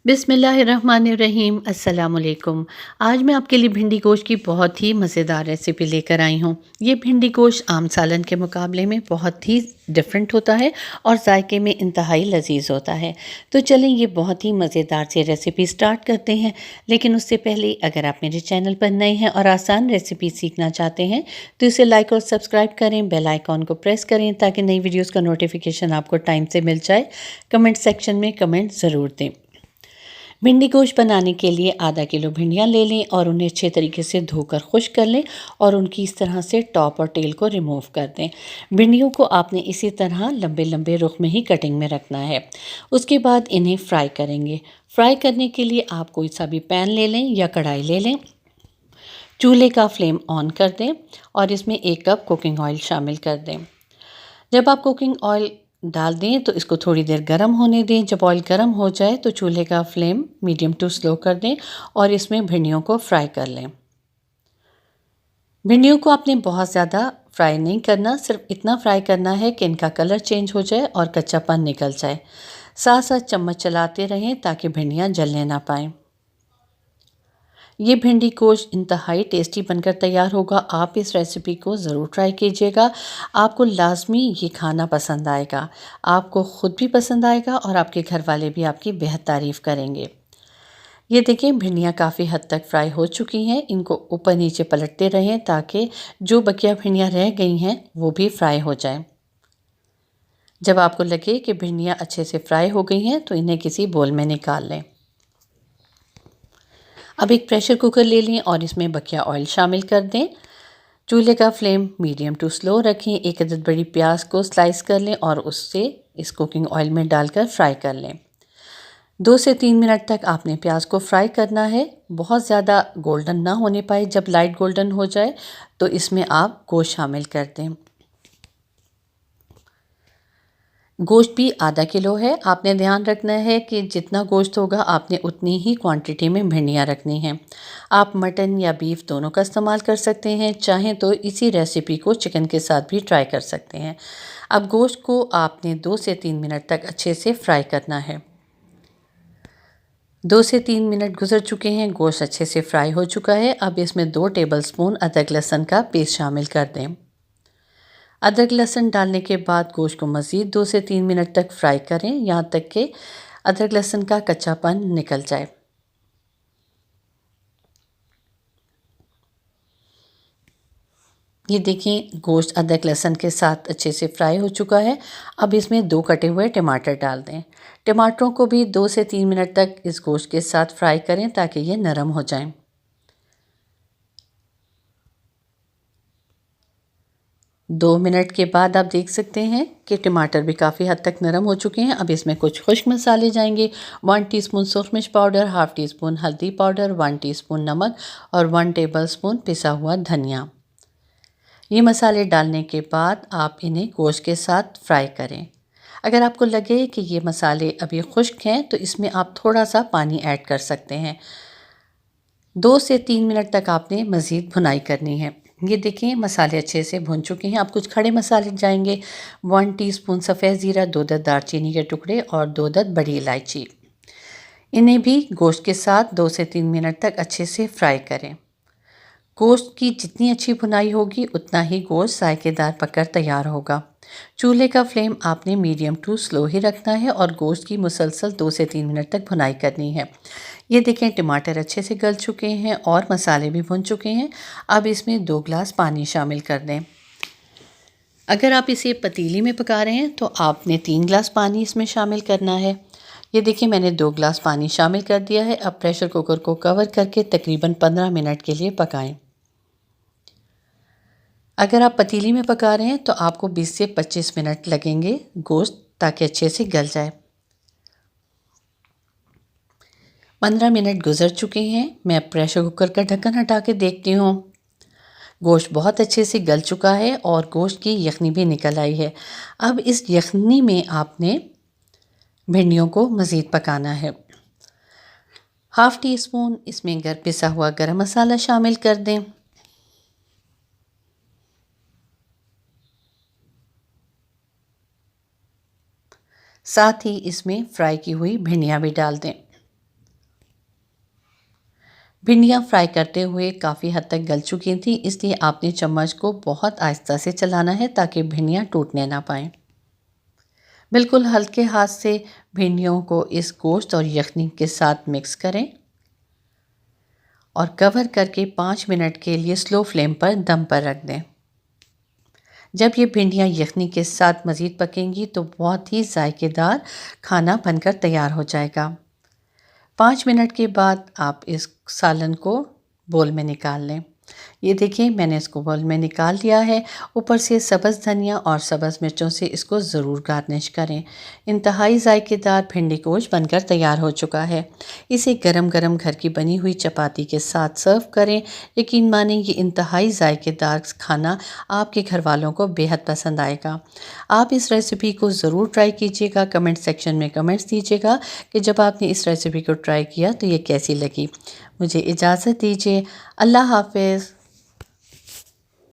बिस्मिल्लाहिर्रहमानिर्रहीम अस्सलामुअलैकुम। आज मैं आपके लिए भिंडी गोश्त की बहुत ही मज़ेदार रेसिपी लेकर आई हूँ। ये भिंडी गोश्त आम सालन के मुकाबले में बहुत ही डिफरेंट होता है और जायके में इंतहाई लजीज होता है। तो चलें ये बहुत ही मज़ेदार सी रेसिपी स्टार्ट करते हैं। लेकिन उससे पहले अगर आप मेरे चैनल पर नए हैं और आसान रेसिपी सीखना चाहते हैं तो इसे लाइक और सब्सक्राइब करें, बेल आइकॉन को प्रेस करें ताकि नई वीडियोज़ का नोटिफिकेशन आपको टाइम से मिल जाए। कमेंट सेक्शन में कमेंट ज़रूर दें। भिंडी गोश्त बनाने के लिए आधा किलो भिंडियाँ ले लें और उन्हें अच्छे तरीके से धोकर खुश्क कर लें और उनकी इस तरह से टॉप और टेल को रिमूव कर दें। भिंडियों को आपने इसी तरह लंबे लंबे रुख में ही कटिंग में रखना है। उसके बाद इन्हें फ्राई करेंगे। फ्राई करने के लिए आप कोई सा भी पैन ले लें या कढ़ाई ले लें। चूल्हे का फ्लेम ऑन कर दें और इसमें 1 कप कुकिंग ऑयल शामिल कर दें। जब आप कुकिंग ऑयल डाल दें तो इसको थोड़ी देर गर्म होने दें। जब ऑयल गर्म हो जाए तो चूल्हे का फ्लेम मीडियम टू स्लो कर दें और इसमें भिंडियों को फ्राई कर लें। भिंडियों को आपने बहुत ज़्यादा फ्राई नहीं करना, सिर्फ इतना फ्राई करना है कि इनका कलर चेंज हो जाए और कच्चापन निकल जाए। साथ साथ चम्मच चलाते रहें ताकि भिंडियाँ जलने ना पाएँ। ये भिंडी गोश्त इंतहाई टेस्टी बनकर तैयार होगा। आप इस रेसिपी को ज़रूर ट्राई कीजिएगा। आपको लाजमी ये खाना पसंद आएगा। आपको ख़ुद भी पसंद आएगा और आपके घर वाले भी आपकी बेहद तारीफ़ करेंगे। ये देखें भिंडियाँ काफ़ी हद तक फ्राई हो चुकी हैं। इनको ऊपर नीचे पलटते रहें ताकि जो बकिया भिंडियाँ रह गई हैं वो भी फ्राई हो जाएं। जब आपको लगे कि भिंडियाँ अच्छे से फ्राई हो गई हैं तो इन्हें किसी बोल में निकाल लें। अब एक प्रेशर कुकर ले लें और इसमें बकिया ऑयल शामिल कर दें। चूल्हे का फ्लेम मीडियम टू स्लो रखें। 1 अदद बड़ी प्याज को स्लाइस कर लें और उससे इस कुकिंग ऑयल में डालकर फ्राई कर लें। 2 से 3 मिनट तक आपने प्याज को फ्राई करना है। बहुत ज़्यादा गोल्डन ना होने पाए। जब लाइट गोल्डन हो जाए तो इसमें आप गोश्त शामिल कर दें। गोश्त भी आधा किलो है। आपने ध्यान रखना है कि जितना गोश्त होगा आपने उतनी ही क्वांटिटी में भिंडियाँ रखनी हैं। आप मटन या बीफ दोनों का इस्तेमाल कर सकते हैं। चाहें तो इसी रेसिपी को चिकन के साथ भी ट्राई कर सकते हैं। अब गोश्त को आपने 2 से 3 मिनट तक अच्छे से फ्राई करना है। 2 से 3 मिनट गुजर चुके हैं। गोश्त अच्छे से फ्राई हो चुका है। अब इसमें 2 टेबलस्पून अदरक लहसुन का पेस्ट शामिल कर दें। अदरक लहसुन डालने के बाद गोश्त को मज़ीद 2 से 3 मिनट तक फ्राई करें, यहाँ तक कि अदरक लहसुन का कच्चापन निकल जाए। ये देखें गोश्त अदरक लहसुन के साथ अच्छे से फ्राई हो चुका है। अब इसमें 2 कटे हुए टमाटर डाल दें। टमाटरों को भी 2 से 3 मिनट तक इस गोश्त के साथ फ्राई करें ताकि ये नरम हो जाएं। 2 मिनट के बाद आप देख सकते हैं कि टमाटर भी काफ़ी हद तक नरम हो चुके हैं। अब इसमें कुछ खुश्क मसाले जाएंगे। 1 टीस्पून सूरख मिर्च पाउडर, हाफ़ टी स्पून हल्दी पाउडर, 1 टीस्पून नमक और 1 टेबलस्पून पिसा हुआ धनिया। ये मसाले डालने के बाद आप इन्हें गोश्त के साथ फ्राई करें। अगर आपको लगे कि ये मसाले अभी खुश्क हैं तो इसमें आप थोड़ा सा पानी ऐड कर सकते हैं। 2 से 3 मिनट तक आपने मज़ीद भुनाई करनी है। ये देखें मसाले अच्छे से भुन चुके हैं। अब कुछ खड़े मसाले जाएंगे। 1 टीस्पून सफ़ेद ज़ीरा, 2 अदद दालचीनी के टुकड़े और 2 अदद बड़ी इलायची। इन्हें भी गोश्त के साथ 2 से 3 मिनट तक अच्छे से फ्राई करें। गोश्त की जितनी अच्छी भुनाई होगी उतना ही गोश्त जायकेदार पककर तैयार होगा। चूल्हे का फ्लेम आपने मीडियम टू स्लो ही रखना है और गोश्त की मुसलसल 2 से 3 मिनट तक भुनाई करनी है। ये देखें टमाटर अच्छे से गल चुके हैं और मसाले भी भुन चुके हैं। अब इसमें 2 गिलास पानी शामिल कर दें। अगर आप इसे पतीली में पका रहे हैं तो आपने 3 गिलास पानी इसमें शामिल करना है। ये देखिए मैंने 2 गिलास पानी शामिल कर दिया है। अब प्रेशर कुकर को कवर करके तकरीबन 15 मिनट के लिए पकाएं। अगर आप पतीली में पका रहे हैं तो आपको 20 से 25 मिनट लगेंगे गोश्त ताकि अच्छे से गल जाए। 15 मिनट गुजर चुके हैं। मैं प्रेशर कुकर का ढक्कन हटा के देखती हूँ। गोश्त बहुत अच्छे से गल चुका है और गोश्त की यखनी भी निकल आई है। अब इस यखनी में आपने भिंडियों को मज़ीद पकाना है। हाफ़ टी स्पून इसमें पिसा हुआ गरम मसाला शामिल कर दें। साथ ही इसमें फ्राई की हुई भिंडियाँ भी डाल दें। भिंडियाँ फ्राई करते हुए काफ़ी हद तक गल चुकी थी, इसलिए आपने चम्मच को बहुत आहिस्ता से चलाना है ताकि भिंडियाँ टूटने ना पाएँ। बिल्कुल हल्के हाथ से भिंडियों को इस गोश्त और यखनी के साथ मिक्स करें और कवर करके 5 मिनट के लिए स्लो फ्लेम पर दम पर रख दें। जब ये भिंडियाँ यखनी के साथ मज़ीद पकेंगी तो बहुत ही जायकेदार खाना बनकर तैयार हो जाएगा। 5 मिनट के बाद आप इस सालन को बोल में निकाल लें। ये देखिए मैंने इसको बोल में निकाल लिया है। ऊपर से सब्ज़ धनिया और सब्ज़ मिर्चों से इसको ज़रूर गार्निश करें। इंतहाई जायकेदार भिंडी गोश्त बनकर तैयार हो चुका है। इसे गरम गरम घर की बनी हुई चपाती के साथ सर्व करें। यकीन मानें ये इंतहाई जायकेदार खाना आपके घर वालों को बेहद पसंद आएगा। आप इस रेसिपी को ज़रूर ट्राई कीजिएगा। कमेंट सेक्शन में कमेंट्स दीजिएगा कि जब आपने इस रेसिपी को ट्राई किया तो ये कैसी लगी। मुझे इजाज़त दीजिए। अल्लाह हाफ़िज़।